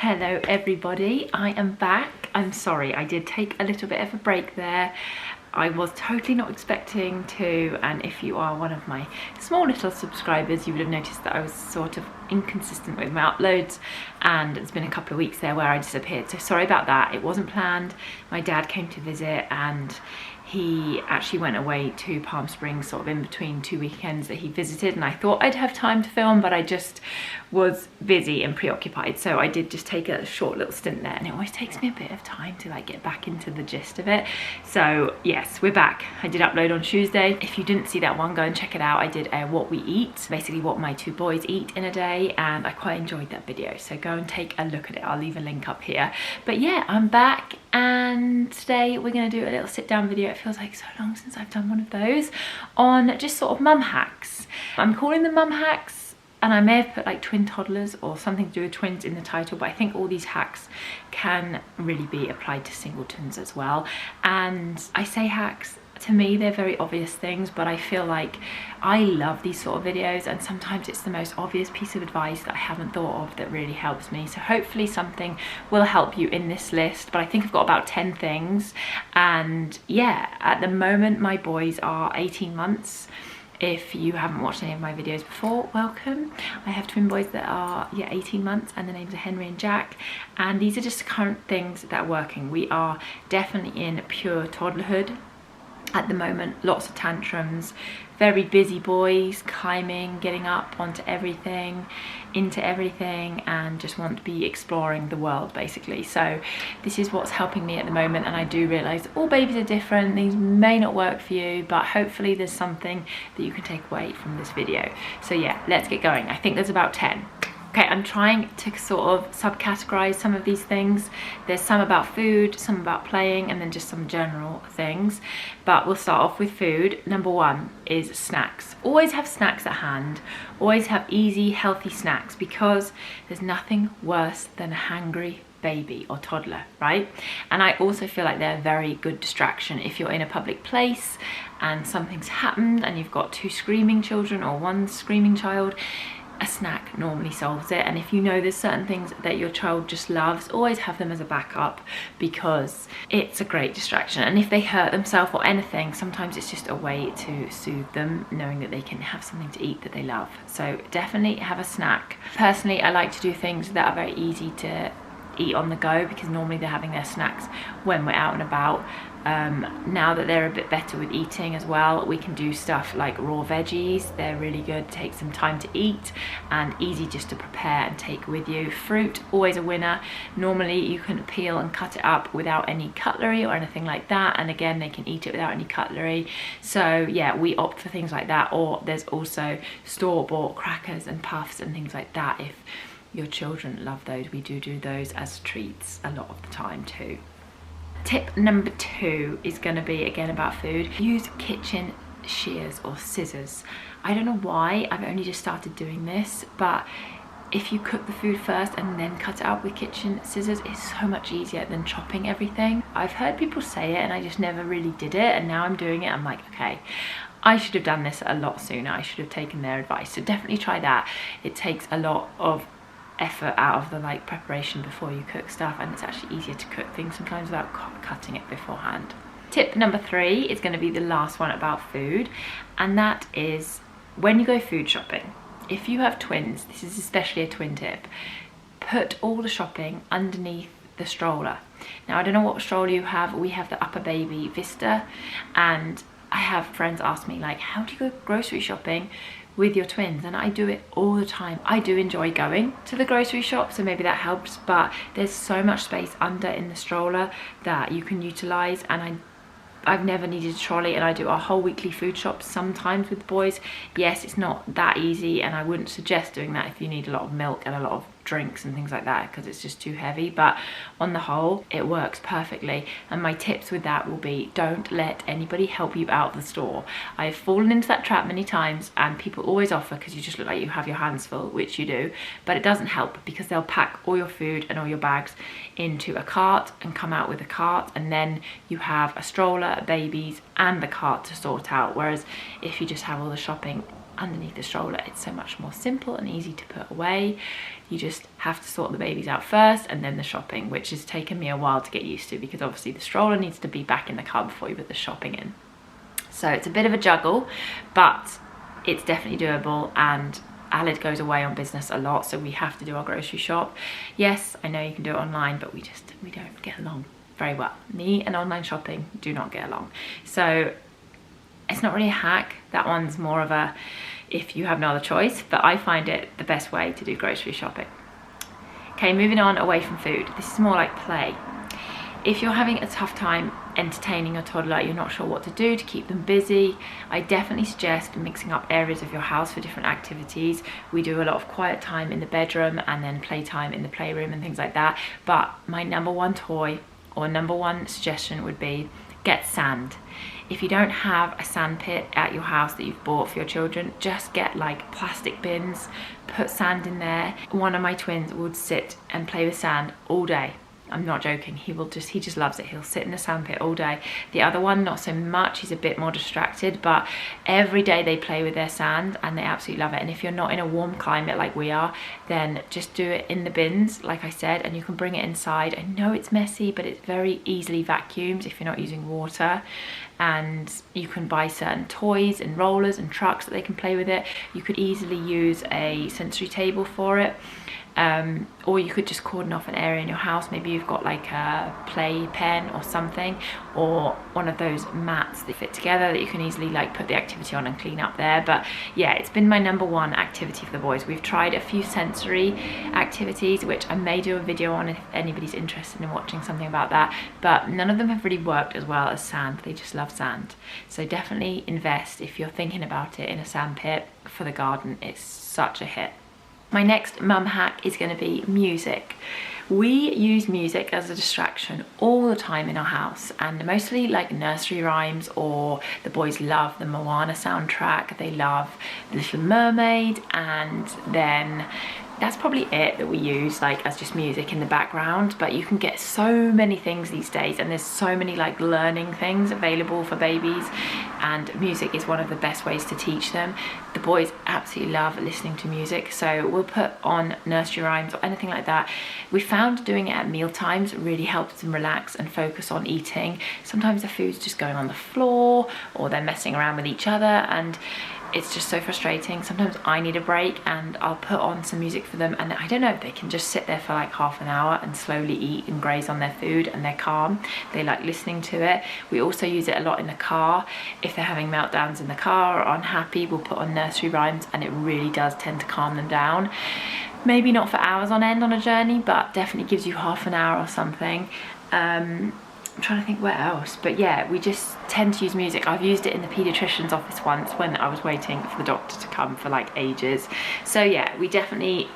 Hello everybody, I am back. I'm sorry, I did take a little bit of a break there. I was totally not expecting to, and if you are one of my small little subscribers, you would have noticed that I was sort of inconsistent with my uploads, and it's been a couple of weeks there where I disappeared, so sorry about that. It wasn't planned. My dad came to visit and he actually went away to Palm Springs sort of in between two weekends that he visited, and I thought I'd have time to film, but I just was busy and preoccupied, so I did just take a short little stint there, and it always takes me a bit of time to like get back into the gist of it. So yes, we're back. I did upload on Tuesday. If you didn't see that one, go and check it out. I did a what we eat, basically what my two boys eat in a day, and I quite enjoyed that video, so go and take a look at it. I'll leave a link up here. But yeah, I'm back, and today we're going to do a little sit down video. It feels like so long since I've done one of those, on just sort of mum hacks. I'm calling them mum hacks, and I may have put like twin toddlers or something to do with twins in the title, but I think all these hacks can really be applied to singletons as well. And I say hacks, to me they're very obvious things, but I feel like I love these sort of videos, and sometimes it's the most obvious piece of advice that I haven't thought of that really helps me. So hopefully something will help you in this list, but I think I've got about 10 things. And yeah, at the moment my boys are 18 months. If you haven't watched any of my videos before, welcome. I have twin boys that are 18 months, and the names are Henry and Jack, and these are just the current things that are working. We are definitely in pure toddlerhood at the moment. Lots of tantrums, very busy boys, climbing, getting up onto everything, into everything, and just want to be exploring the world basically. So this is what's helping me at the moment, and I do realize all babies are different. These may not work for you, but hopefully there's something that you can take away from this video. So yeah, let's get going. I think there's about 10. Okay, I'm trying to sort of subcategorize some of these things. There's some about food, some about playing, and then just some general things. But we'll start off with food. Number one is snacks. Always have snacks at hand. Always have easy, healthy snacks, because there's nothing worse than a hangry baby or toddler, right? And I also feel like they're a very good distraction. If you're in a public place and something's happened and you've got two screaming children or one screaming child, a snack normally solves it. And if you know there's certain things that your child just loves, always have them as a backup, because it's a great distraction. And if they hurt themselves or anything, sometimes it's just a way to soothe them, knowing that they can have something to eat that they love. So definitely have a snack. Personally, I like to do things that are very easy to eat on the go, because normally they're having their snacks when we're out and about. Now that they're a bit better with eating as well, we can do stuff like raw veggies. They're really good, take some time to eat and easy just to prepare and take with you. Fruit, always a winner. Normally you can peel and cut it up without any cutlery or anything like that, and again they can eat it without any cutlery. So yeah, we opt for things like that. Or there's also store-bought crackers and puffs and things like that. If your children love those, we do those as treats a lot of the time too. Tip number 2 is going to be again about food. Use kitchen shears or scissors. I don't know why, I've only just started doing this, but if you cook the food first and then cut it up with kitchen scissors, it's so much easier than chopping everything. I've heard people say it and I just never really did it, and now I'm doing it. I'm like, okay, I should have done this a lot sooner. I should have taken their advice. So definitely try that. It takes a lot of effort out of the like preparation before you cook stuff, and it's actually easier to cook things sometimes without cutting it beforehand. Tip number 3 is going to be the last one about food, and that is when you go food shopping. If you have twins, this is especially a twin tip, put all the shopping underneath the stroller. Now I don't know what stroller you have. We have the Upper Baby Vista, and I have friends ask me like, how do you go grocery shopping with your twins? And I do it all the time. I do enjoy going to the grocery shop, so maybe that helps, but there's so much space under in the stroller that you can utilize, and I've never needed a trolley, and I do a whole weekly food shop sometimes with the boys. Yes, it's not that easy, and I wouldn't suggest doing that if you need a lot of milk and a lot of drinks and things like that, because it's just too heavy, but on the whole it works perfectly. And my tips with that will be, don't let anybody help you out of the store. I've fallen into that trap many times, and people always offer because you just look like you have your hands full, which you do, but it doesn't help, because they'll pack all your food and all your bags into a cart and come out with a cart, and then you have a stroller, babies and the cart to sort out. Whereas if you just have all the shopping underneath the stroller. It's so much more simple and easy to put away. You just have to sort the babies out first and then the shopping, which has taken me a while to get used to, because obviously the stroller needs to be back in the car before you put the shopping in. So it's a bit of a juggle, but it's definitely doable. And Alid goes away on business a lot, so we have to do our grocery shop. Yes, I know you can do it online, but we don't get along very well. Me and online shopping do not get along. So it's not really a hack. That one's more of a if you have no other choice, but I find it the best way to do grocery shopping. Okay, moving on away from food. This is more like play. If you're having a tough time entertaining your toddler, you're not sure what to do to keep them busy, I definitely suggest mixing up areas of your house for different activities. We do a lot of quiet time in the bedroom and then playtime in the playroom and things like that. But my number one toy or number one suggestion would be get sand. If you don't have a sand pit at your house that you've bought for your children, just get like plastic bins, put sand in there. One of my twins would sit and play with sand all day. I'm not joking, he just loves it. He'll sit in the sand pit all day. The other one, not so much, he's a bit more distracted, but every day they play with their sand and they absolutely love it. And if you're not in a warm climate like we are, then just do it in the bins, like I said, and you can bring it inside. I know it's messy, but it's very easily vacuumed if you're not using water. And you can buy certain toys and rollers and trucks that they can play with it. You could easily use a sensory table for it. Or you could just cordon off an area in your house. Maybe you've got like a play pen or something, or one of those mats that fit together that you can easily like put the activity on and clean up there. But yeah, it's been my number one activity for the boys. We've tried a few sensory activities, which I may do a video on if anybody's interested in watching something about that, but none of them have really worked as well as sand. They just love sand. So definitely invest, if you're thinking about it, in a sand pit for the garden. It's such a hit. My next mum hack is going to be music. We use music as a distraction all the time in our house, and mostly like nursery rhymes, or the boys love the Moana soundtrack, they love The Little Mermaid, and then that's probably it that we use like as just music in the background. But you can get so many things these days, and there's so many like learning things available for babies, and music is one of the best ways to teach them. The boys absolutely love listening to music, so we'll put on nursery rhymes or anything like that. We found doing it at meal times really helps them relax and focus on eating. Sometimes the food's just going on the floor, or they're messing around with each other, and it's just so frustrating. Sometimes I need a break and I'll put on some music for them, and I don't know, they can just sit there for like half an hour and slowly eat and graze on their food, and they're calm. They like listening to it. We also use it a lot in the car. If they're having meltdowns in the car or unhappy, we'll put on nursery rhymes, and it really does tend to calm them down. Maybe not for hours on end on a journey, but definitely gives you half an hour or something. I'm trying to think where else, but yeah, we just tend to use music. I've used it in the paediatrician's office once when I was waiting for the doctor to come for like ages. So yeah, we definitely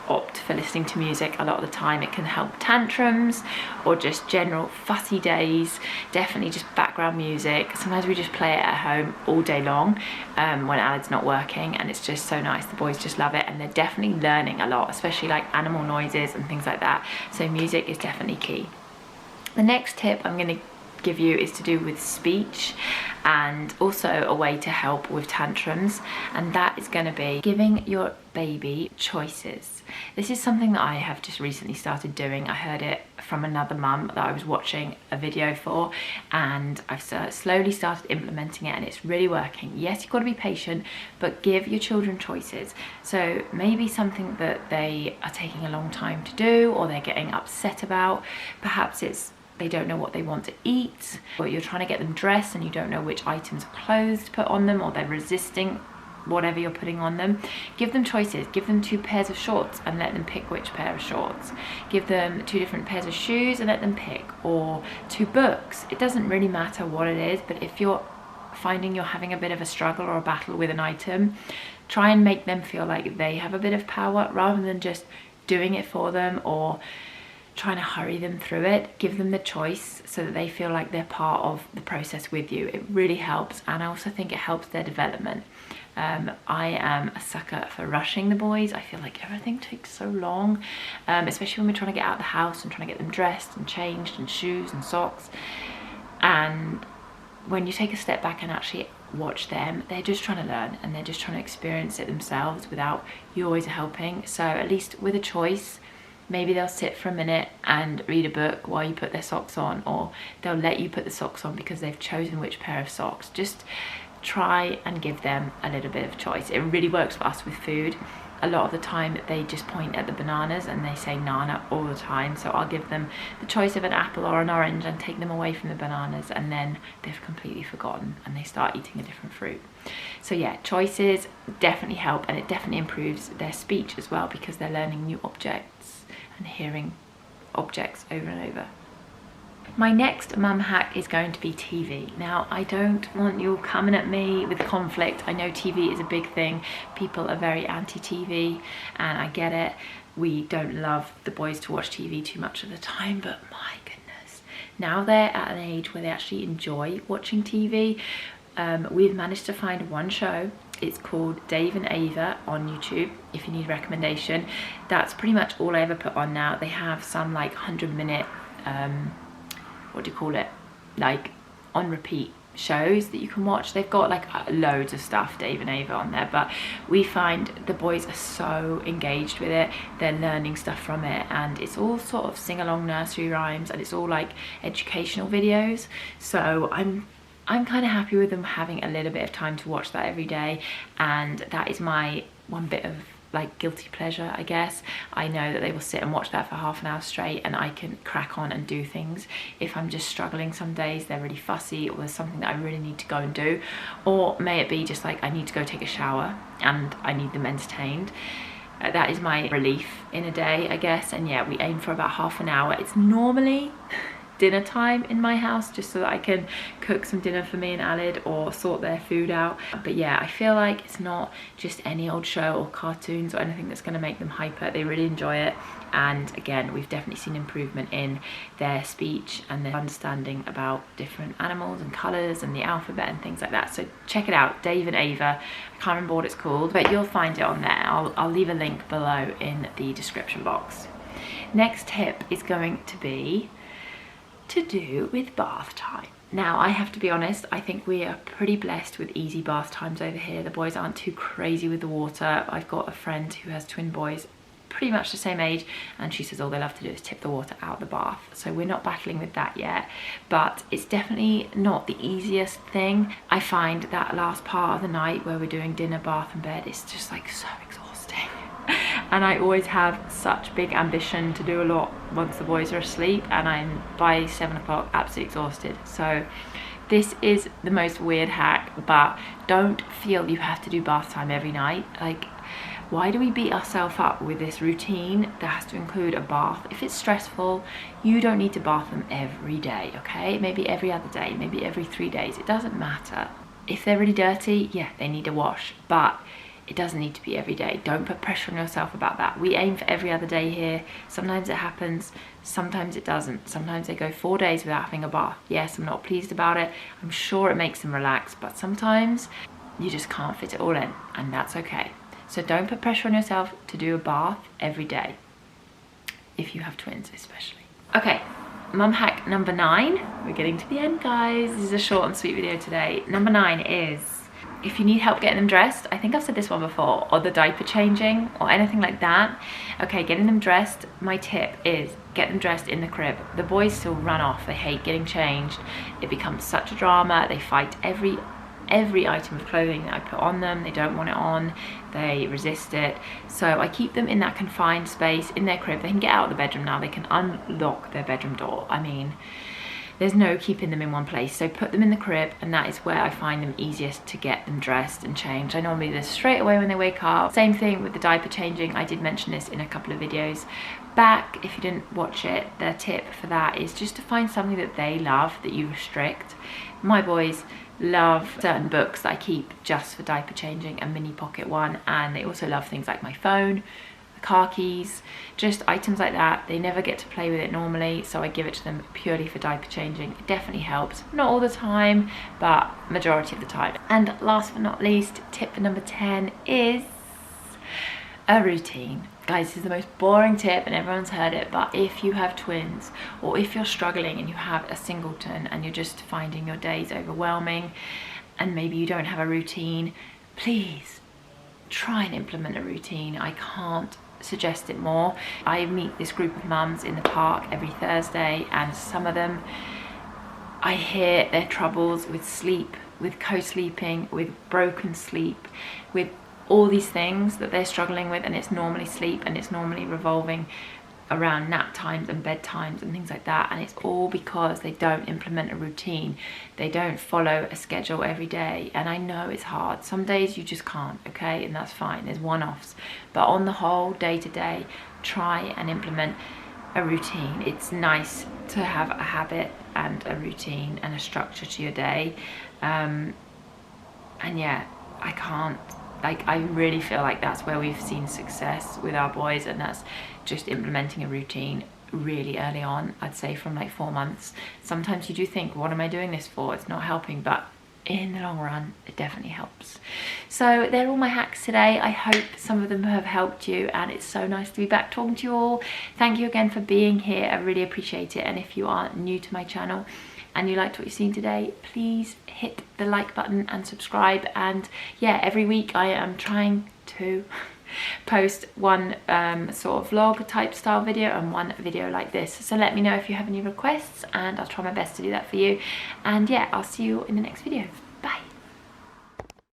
opt for listening to music a lot of the time. It can help tantrums or just general fussy days. Definitely just background music. Sometimes we just play it at home all day long when Alad's not working, and it's just so nice. The boys just love it, and they're definitely learning a lot, especially like animal noises and things like that. So music is definitely key. The next tip I'm going to give you is to do with speech, and also a way to help with tantrums, and that is going to be giving your baby choices. This is something that I have just recently started doing. I heard it from another mum that I was watching a video for, and I've slowly started implementing it, and it's really working. Yes, you've got to be patient, but give your children choices. So maybe something that they are taking a long time to do, or they're getting upset about. Perhaps it's they don't know what they want to eat, or you're trying to get them dressed and you don't know which items of clothes to put on them, or they're resisting whatever you're putting on them. Give them choices. Give them 2 pairs of shorts and let them pick which pair of shorts. Give them 2 different pairs of shoes and let them pick, or 2 books. It doesn't really matter what it is, but if you're finding you're having a bit of a struggle or a battle with an item, try and make them feel like they have a bit of power rather than just doing it for them or trying to hurry them through it. Give them the choice so that they feel like they're part of the process with you. It really helps, and I also think it helps their development. I am a sucker for rushing the boys. I feel like everything takes so long, especially when we're trying to get out of the house and trying to get them dressed and changed and shoes and socks. And when you take a step back and actually watch them. They're just trying to learn and they're just trying to experience it themselves without you always helping. So at least with a choice, maybe they'll sit for a minute and read a book while you put their socks on, or they'll let you put the socks on because they've chosen which pair of socks. Just try and give them a little bit of choice. It really works for us with food. A lot of the time they just point at the bananas and they say nana all the time, so I'll give them the choice of an apple or an orange and take them away from the bananas, and then they've completely forgotten and they start eating a different fruit. So yeah, choices definitely help, and it definitely improves their speech as well because they're learning new objects and hearing objects over and over. My next mum hack is going to be TV. Now, I don't want you all coming at me with conflict. I know TV is a big thing. People are very anti-TV, and I get it. We don't love the boys to watch TV too much of the time, but my goodness. Now they're at an age where they actually enjoy watching TV. We've managed to find one show. It's called Dave and Ava on YouTube, if you need a recommendation. That's pretty much all I ever put on now. They have some like 100-minute what do you call it, like on repeat shows that you can watch. They've got like loads of stuff, Dave and Ava, on there, but we find the boys are so engaged with it. They're learning stuff from it, and it's all sort of sing-along nursery rhymes, and it's all like educational videos. So I'm kind of happy with them having a little bit of time to watch that every day, and that is my one bit of like guilty pleasure, I guess. I know that they will sit and watch that for half an hour straight, and I can crack on and do things. If I'm just struggling some days, they're really fussy, or there's something that I really need to go and do, or may it be just like I need to go take a shower and I need them entertained. That is my relief in a day, I guess. And yeah, we aim for about half an hour. It's normally dinner time in my house, just so that I can cook some dinner for me and Alid or sort their food out. But yeah, I feel like it's not just any old show or cartoons or anything that's going to make them hyper. They really enjoy it, and again, we've definitely seen improvement in their speech and their understanding about different animals and colours and the alphabet and things like that. So check it out, Dave and Ava. I can't remember what it's called, but you'll find it on there. I'll leave a link below in the description box. Next tip is going to be to do with bath time. Now, I have to be honest, I think we are pretty blessed with easy bath times over here. The boys aren't too crazy with the water. I've got a friend who has twin boys pretty much the same age, and she says all they love to do is tip the water out the bath. So we're not battling with that yet, but it's definitely not the easiest thing. I find that last part of the night where we're doing dinner, bath and bed, it's just like so exhausting. And I always have such big ambition to do a lot once the boys are asleep, and I'm by 7 o'clock absolutely exhausted. So this is the most weird hack, but don't feel you have to do bath time every night. Like, why do we beat ourselves up with this routine that has to include a bath? If it's stressful, you don't need to bath them every day, okay? Maybe every other day, maybe every 3 days. It doesn't matter. If they're really dirty, yeah, they need a wash, but it doesn't need to be every day. Don't put pressure on yourself about that. We aim for every other day here. Sometimes it happens, sometimes it doesn't. Sometimes they go 4 days without having a bath. Yes, I'm not pleased about it. I'm sure it makes them relax, but sometimes you just can't fit it all in, and that's okay. So don't put pressure on yourself to do a bath every day, if you have twins especially. Okay, mum hack number 9. We're getting to the end, guys. This is a short and sweet video today. Number 9 is, if you need help getting them dressed, I think I've said this one before, or the diaper changing or anything like that. Okay, getting them dressed, my tip is get them dressed in the crib. The boys still run off. They hate getting changed. It becomes such a drama. They fight every item of clothing that I put on them. They don't want it on. They resist it. So I keep them in that confined space in their crib. They can get out of the bedroom now. They can unlock their bedroom door. I mean, there's no keeping them in one place. So put them in the crib, and that is where I find them easiest to get them dressed and changed. I normally do this straight away when they wake up. Same thing with the diaper changing. I did mention this in a couple of videos back. If you didn't watch it, the tip for that is just to find something that they love that you restrict. My boys love certain books that I keep just for diaper changing, a mini pocket one, and they also love things like my phone, car keys, just items like that. They never get to play with it normally, so I give it to them purely for diaper changing. It definitely helps, not all the time, but majority of the time. And last but not least, tip number 10 is a routine. Guys, this is the most boring tip and everyone's heard it, but if you have twins, or if you're struggling and you have a singleton and you're just finding your days overwhelming, and maybe you don't have a routine, please try and implement a routine. I can't suggest it more. I meet this group of mums in the park every Thursday, and some of them, I hear their troubles with sleep, with co-sleeping, with broken sleep, with all these things that they're struggling with, and it's normally sleep, and it's normally revolving around nap times and bedtimes and things like that, and it's all because they don't implement a routine. They don't follow a schedule every day, and I know it's hard. Some days you just can't, okay, and that's fine. There's one-offs, but on the whole, day to day, try and implement a routine. It's nice to have a habit and a routine and a structure to your day, and yeah, I really feel like that's where we've seen success with our boys, and that's just implementing a routine really early on. I'd say from like 4 months. Sometimes you do think, what am I doing this for? It's not helping, but in the long run, it definitely helps. So they're all my hacks today. I hope some of them have helped you, and it's so nice to be back talking to you all. Thank you again for being here. I really appreciate it. And if you are new to my channel and you liked what you've seen today, please hit the like button and subscribe. And yeah, every week I am trying to post one sort of vlog type style video and one video like this. So let me know if you have any requests, and I'll try my best to do that for you. And yeah, I'll see you in the next video.